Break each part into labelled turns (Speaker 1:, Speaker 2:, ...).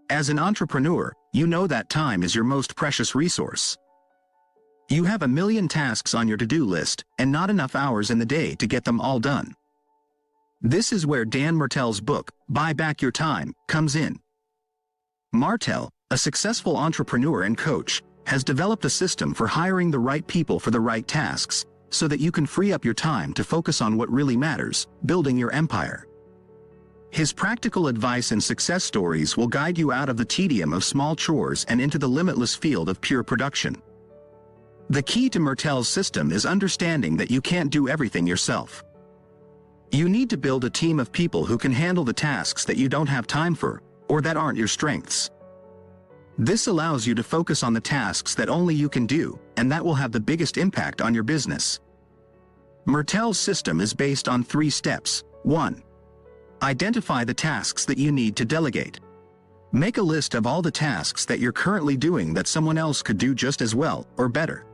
Speaker 1: As an entrepreneur, you know that time is your most precious resource. You have a million tasks on your to-do list and not enough hours in the day to get them all done. This is where Dan Martell's book, Buy Back Your Time, comes in. Martell, a successful entrepreneur and coach, has developed a system for hiring the right people for the right tasks, so that you can free up your time to focus on what really matters, building your empire. His practical advice and success stories will guide you out of the tedium of small chores and into the limitless field of pure production. The key to Martell's system is understanding that you can't do everything yourself. You need to build a team of people who can handle the tasks that you don't have time for, or that aren't your strengths. This allows you to focus on the tasks that only you can do, and that will have the biggest impact on your business. Martell's system is based on 3 steps. 1. Identify the tasks that you need to delegate. Make a list of all the tasks that you're currently doing that someone else could do just as well or better.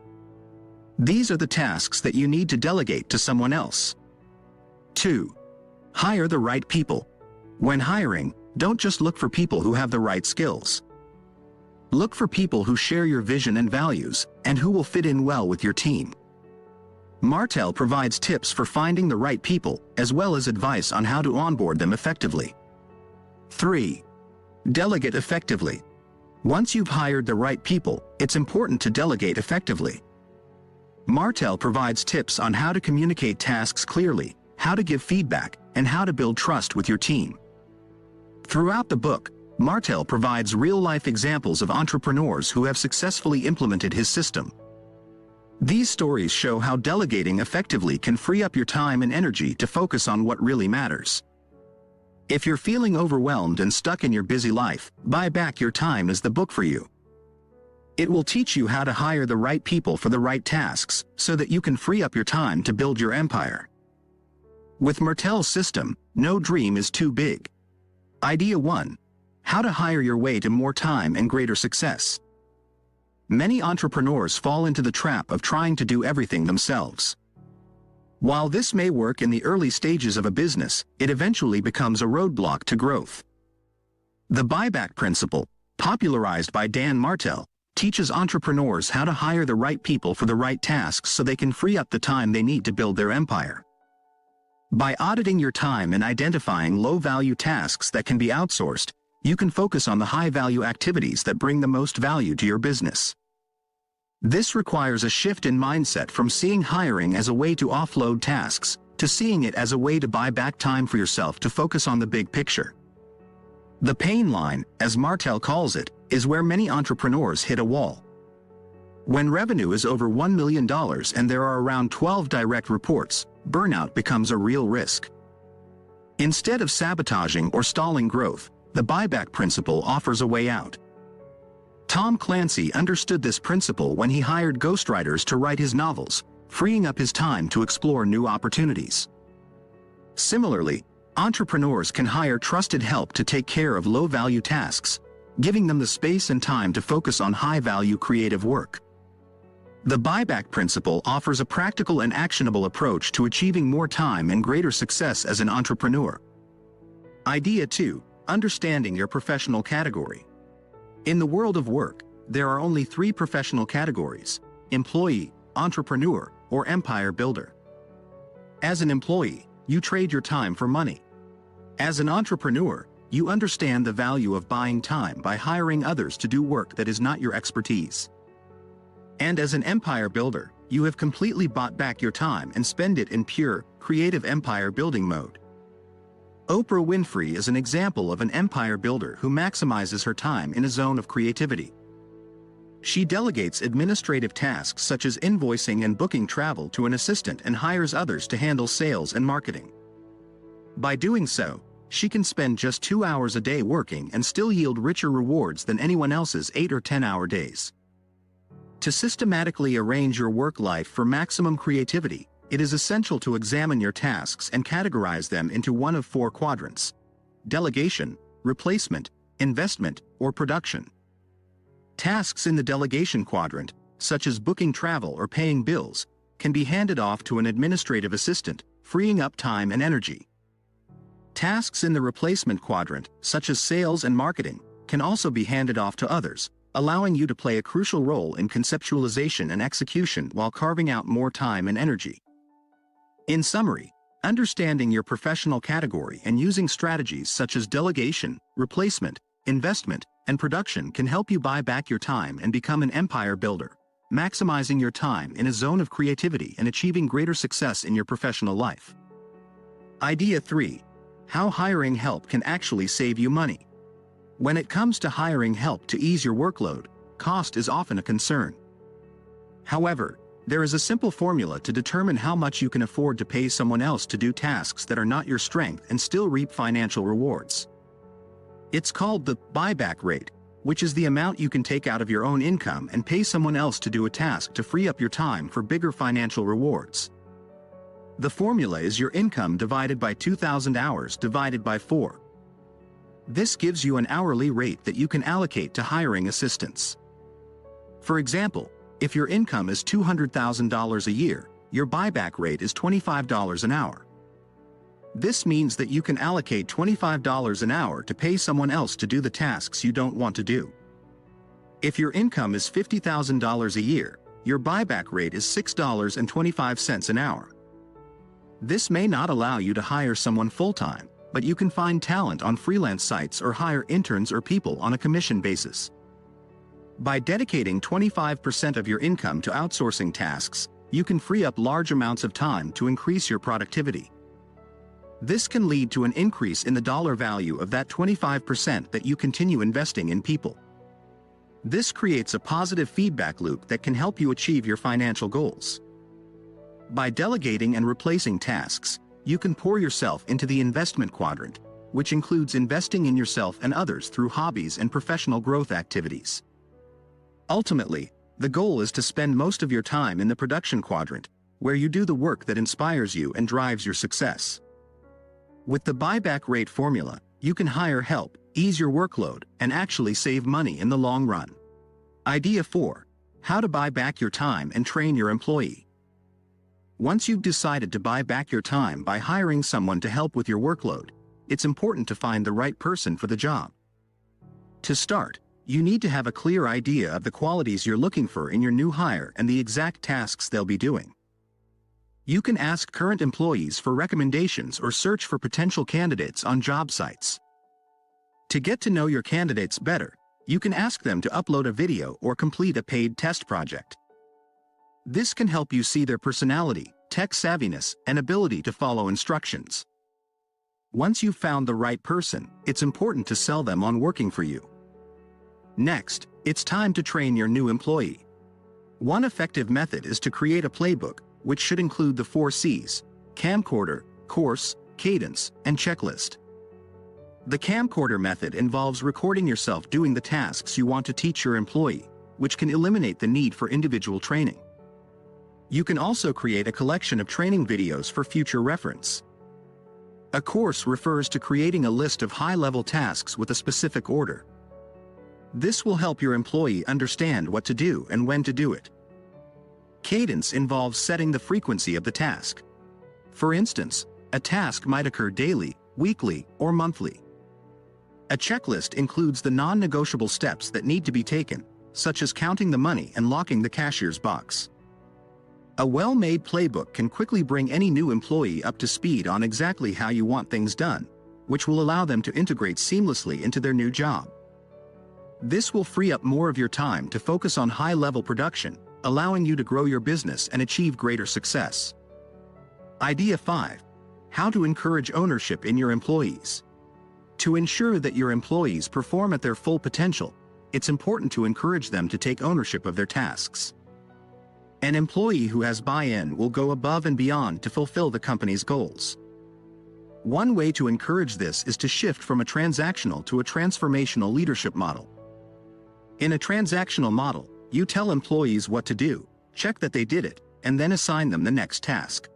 Speaker 1: These are the tasks that you need to delegate to someone else. 2. Hire the right people. When hiring, don't just look for people who have the right skills. Look for people who share your vision and values, and who will fit in well with your team. Martell provides tips for finding the right people, as well as advice on how to onboard them effectively. 3. Delegate effectively. Once you've hired the right people, it's important to delegate effectively. Martell provides tips on how to communicate tasks clearly, how to give feedback, and how to build trust with your team. Throughout the book, Martell provides real-life examples of entrepreneurs who have successfully implemented his system. These stories show how delegating effectively can free up your time and energy to focus on what really matters. If you're feeling overwhelmed and stuck in your busy life, Buy Back Your Time is the book for you. It will teach you how to hire the right people for the right tasks, so that you can free up your time to build your empire. With Martell's system, no dream is too big. Idea 1. How to hire your way to more time and greater success. Many entrepreneurs fall into the trap of trying to do everything themselves. While this may work in the early stages of a business, it eventually becomes a roadblock to growth. The buyback principle, popularized by Dan Martell, teaches entrepreneurs how to hire the right people for the right tasks so they can free up the time they need to build their empire. By auditing your time and identifying low-value tasks that can be outsourced, you can focus on the high-value activities that bring the most value to your business. This requires a shift in mindset from seeing hiring as a way to offload tasks, to seeing it as a way to buy back time for yourself to focus on the big picture. The pain line, as Martell calls it, is where many entrepreneurs hit a wall. When revenue is over $1 million and there are around 12 direct reports, burnout becomes a real risk. Instead of sabotaging or stalling growth, the buyback principle offers a way out. Tom Clancy understood this principle when he hired ghostwriters to write his novels, freeing up his time to explore new opportunities. Similarly, entrepreneurs can hire trusted help to take care of low-value tasks, giving them the space and time to focus on high-value creative work. The buyback principle offers a practical and actionable approach to achieving more time and greater success as an entrepreneur. Idea 2. Understanding your professional category. In the world of work, there are only 3 professional categories: employee, entrepreneur, or empire builder. As an employee, you trade your time for money. As an entrepreneur, you understand the value of buying time by hiring others to do work that is not your expertise. And as an empire builder, you have completely bought back your time and spend it in pure, creative empire building mode. Oprah Winfrey is an example of an empire builder who maximizes her time in a zone of creativity. She delegates administrative tasks such as invoicing and booking travel to an assistant and hires others to handle sales and marketing. By doing so, she can spend just 2 hours a day working and still yield richer rewards than anyone else's 8 or 10-hour days. To systematically arrange your work life for maximum creativity, it is essential to examine your tasks and categorize them into one of 4 quadrants: delegation, replacement, investment, or production. Tasks in the delegation quadrant, such as booking travel or paying bills, can be handed off to an administrative assistant, freeing up time and energy. Tasks in the replacement quadrant, such as sales and marketing, can also be handed off to others, allowing you to play a crucial role in conceptualization and execution while carving out more time and energy. In summary, understanding your professional category and using strategies such as delegation, replacement, investment, and production can help you buy back your time and become an empire builder, maximizing your time in a zone of creativity and achieving greater success in your professional life. Idea 3. How hiring help can actually save you money. When it comes to hiring help to ease your workload, cost is often a concern. However, there is a simple formula to determine how much you can afford to pay someone else to do tasks that are not your strength and still reap financial rewards. It's called the buyback rate, which is the amount you can take out of your own income and pay someone else to do a task to free up your time for bigger financial rewards. The formula is your income divided by 2,000 hours divided by 4. This gives you an hourly rate that you can allocate to hiring assistants. For example, if your income is $200,000 a year, your buyback rate is $25 an hour. This means that you can allocate $25 an hour to pay someone else to do the tasks you don't want to do. If your income is $50,000 a year, your buyback rate is $6.25 an hour. This may not allow you to hire someone full-time, but you can find talent on freelance sites or hire interns or people on a commission basis. By dedicating 25% of your income to outsourcing tasks, you can free up large amounts of time to increase your productivity. This can lead to an increase in the dollar value of that 25% that you continue investing in people. This creates a positive feedback loop that can help you achieve your financial goals. By delegating and replacing tasks, you can pour yourself into the investment quadrant, which includes investing in yourself and others through hobbies and professional growth activities. Ultimately, the goal is to spend most of your time in the production quadrant, where you do the work that inspires you and drives your success. With the buyback rate formula, you can hire help, ease your workload, and actually save money in the long run. Idea 4. How to buy back your time and train your employee. Once you've decided to buy back your time by hiring someone to help with your workload, it's important to find the right person for the job. To start, you need to have a clear idea of the qualities you're looking for in your new hire and the exact tasks they'll be doing. You can ask current employees for recommendations or search for potential candidates on job sites. To get to know your candidates better, you can ask them to upload a video or complete a paid test project. This can help you see their personality, tech savviness, and ability to follow instructions. Once you've found the right person, it's important to sell them on working for you. Next, it's time to train your new employee. One effective method is to create a playbook, which should include the 4 C's: camcorder, course, cadence, and checklist. The camcorder method involves recording yourself doing the tasks you want to teach your employee, which can eliminate the need for individual training. You can also create a collection of training videos for future reference. A course refers to creating a list of high-level tasks with a specific order. This will help your employee understand what to do and when to do it. Cadence involves setting the frequency of the task. For instance, a task might occur daily, weekly, or monthly. A checklist includes the non-negotiable steps that need to be taken, such as counting the money and locking the cashier's box. A well-made playbook can quickly bring any new employee up to speed on exactly how you want things done, which will allow them to integrate seamlessly into their new job. This will free up more of your time to focus on high-level production, allowing you to grow your business and achieve greater success. Idea 5. How to encourage ownership in your employees. To ensure that your employees perform at their full potential, it's important to encourage them to take ownership of their tasks. An employee who has buy-in will go above and beyond to fulfill the company's goals. One way to encourage this is to shift from a transactional to a transformational leadership model. In a transactional model, you tell employees what to do, check that they did it, and then assign them the next task.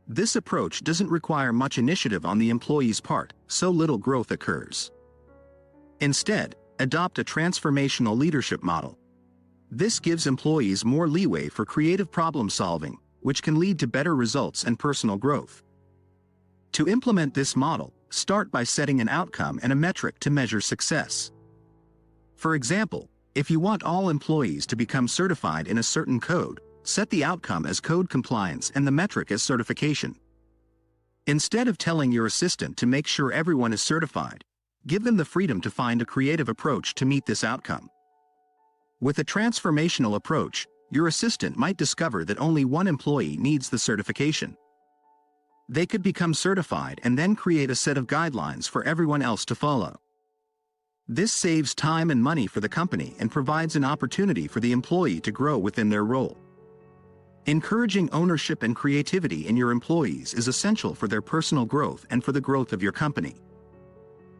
Speaker 1: This approach doesn't require much initiative on the employee's part, so little growth occurs. Instead, adopt a transformational leadership model. This gives employees more leeway for creative problem solving, which can lead to better results and personal growth. To implement this model, start by setting an outcome and a metric to measure success. For example, if you want all employees to become certified in a certain code, set the outcome as code compliance and the metric as certification. Instead of telling your assistant to make sure everyone is certified, give them the freedom to find a creative approach to meet this outcome. With a transformational approach, your assistant might discover that only one employee needs the certification. They could become certified and then create a set of guidelines for everyone else to follow. This saves time and money for the company and provides an opportunity for the employee to grow within their role. Encouraging ownership and creativity in your employees is essential for their personal growth and for the growth of your company.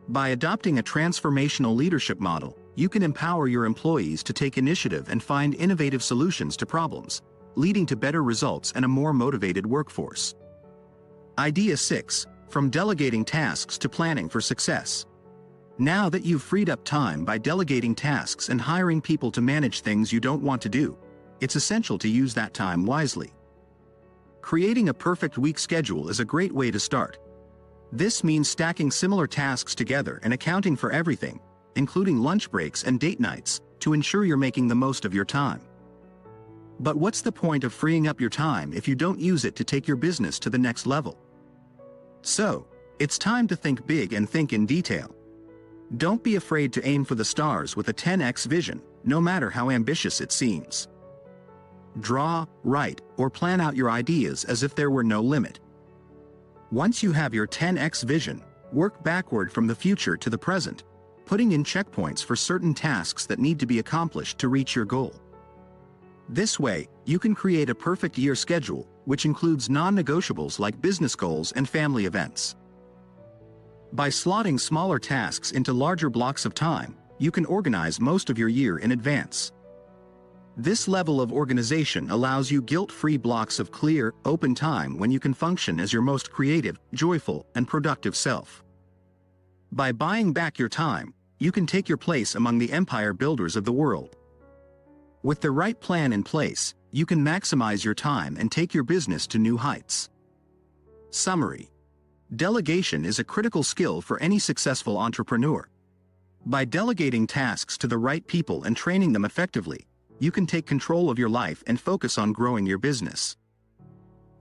Speaker 1: By adopting a transformational leadership model, you can empower your employees to take initiative and find innovative solutions to problems, leading to better results and a more motivated workforce. Idea 6. From delegating tasks to planning for success. Now that you've freed up time by delegating tasks and hiring people to manage things you don't want to do, it's essential to use that time wisely. Creating a perfect week schedule is a great way to start. This means stacking similar tasks together and accounting for everything, including lunch breaks and date nights, to ensure you're making the most of your time. But what's the point of freeing up your time if you don't use it to take your business to the next level? So, it's time to think big and think in detail. Don't be afraid to aim for the stars with a 10x vision, no matter how ambitious it seems. Draw, write, or plan out your ideas as if there were no limit. Once you have your 10x vision, work backward from the future to the present, putting in checkpoints for certain tasks that need to be accomplished to reach your goal. This way, you can create a perfect year schedule, which includes non-negotiables like business goals and family events. By slotting smaller tasks into larger blocks of time, you can organize most of your year in advance. This level of organization allows you guilt-free blocks of clear, open time when you can function as your most creative, joyful, and productive self. By buying back your time, you can take your place among the empire builders of the world. With the right plan in place, you can maximize your time and take your business to new heights. Summary: delegation is a critical skill for any successful entrepreneur. By delegating tasks to the right people and training them effectively, you can take control of your life and focus on growing your business.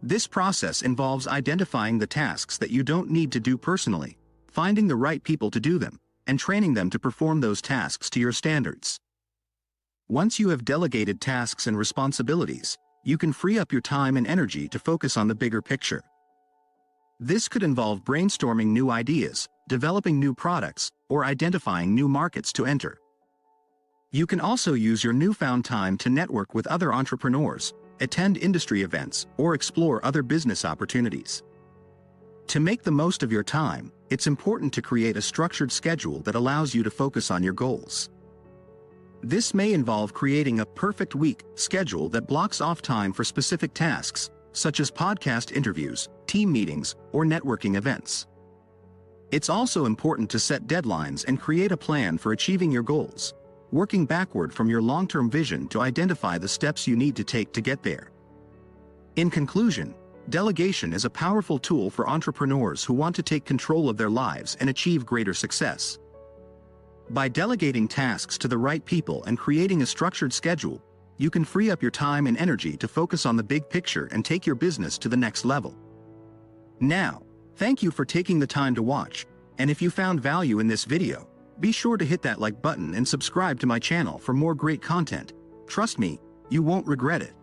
Speaker 1: This process involves identifying the tasks that you don't need to do personally, finding the right people to do them, and training them to perform those tasks to your standards. Once you have delegated tasks and responsibilities, you can free up your time and energy to focus on the bigger picture. This could involve brainstorming new ideas, developing new products, or identifying new markets to enter. You can also use your newfound time to network with other entrepreneurs, attend industry events, or explore other business opportunities. To make the most of your time, it's important to create a structured schedule that allows you to focus on your goals. This may involve creating a perfect week schedule that blocks off time for specific tasks, such as podcast interviews, team meetings, or networking events. It's also important to set deadlines and create a plan for achieving your goals, working backward from your long-term vision to identify the steps you need to take to get there. In conclusion, delegation is a powerful tool for entrepreneurs who want to take control of their lives and achieve greater success. By delegating tasks to the right people and creating a structured schedule, you can free up your time and energy to focus on the big picture and take your business to the next level. Now, thank you for taking the time to watch, and if you found value in this video, be sure to hit that like button and subscribe to my channel for more great content. Trust me, you won't regret it.